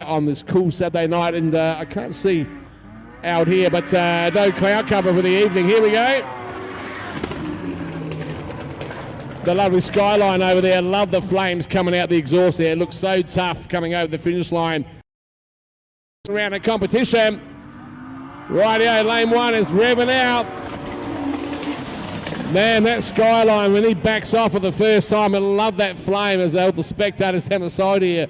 on this cool Saturday night, and I can't see out here, but no cloud cover for the evening. Here we go. The lovely skyline over there. Love the flames coming out the exhaust there. It looks so tough coming over the finish line. Around the competition. Rightio, lane one is revving out. Man, that skyline, when he backs off for the first time, I love that flame as all the spectators down the side here.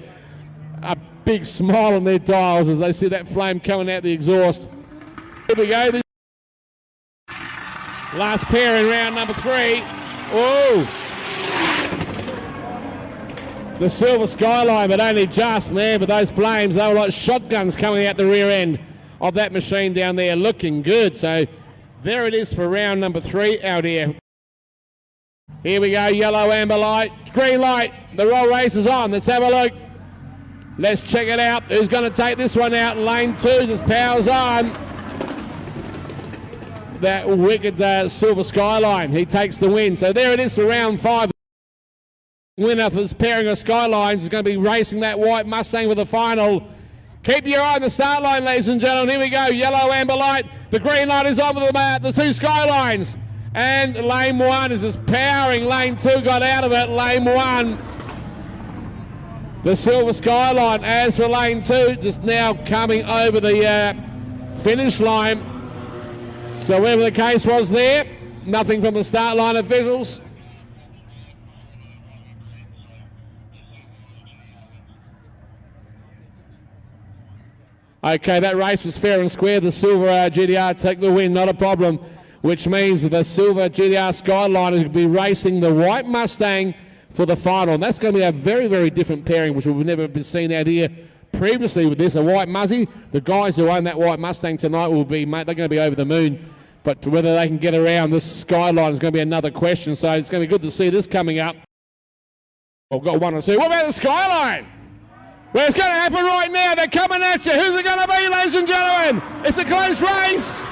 A big smile on their dials as they see that flame coming out the exhaust. Here we go. Last pair in round number 3. Oh! The silver skyline, but only just, man, but those flames, they were like shotguns coming out the rear end of that machine down there, looking good. So there it is for round number 3 out here. Here we go, yellow, amber light, green light. The roll race is on. Let's have a look. Let's check it out. Who's going to take this one out? Lane 2 just powers on. That wicked silver skyline. He takes the win. So there it is for round 5. Winner for this pairing of skylines is going to be racing that white Mustang for the final. Keep your eye on the start line, ladies and gentlemen. Here we go. Yellow, amber light. The green light is on with the 2 skylines. And lane 1 is just powering. Lane 2 got out of it. Lane 1. The silver skyline. As for lane 2, just now coming over the finish line. So whatever the case was there, nothing from the start line officials. Okay, that race was fair and square. The silver GTR take the win, not a problem, which means that the silver GTR Skyline will be racing the white Mustang for the final. And that's going to be a very, very different pairing, which we've never been seen out here previously with this. A white Muzzy, the guys who own that white Mustang tonight will be, mate, they're going to be over the moon. But whether they can get around this Skyline is going to be another question. So it's going to be good to see this coming up. I've got 1 or 2. What about the Skyline? Well, it's going to happen right now. They're coming at you. Who's it going to be, ladies and gentlemen? It's a close race.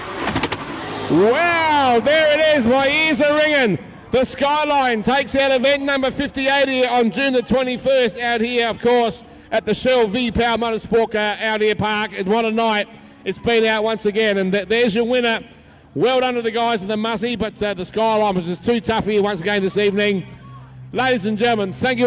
Wow, there it is. My ears are ringing. The Skyline takes out event number 58 here on June the 21st out here, of course, at the Shell V-Power Motorsport out here park. And what a night it's been out once again. And there's your winner. Well done to the guys in the Muzzy, but the Skyline was just too tough here once again this evening. Ladies and gentlemen, thank you.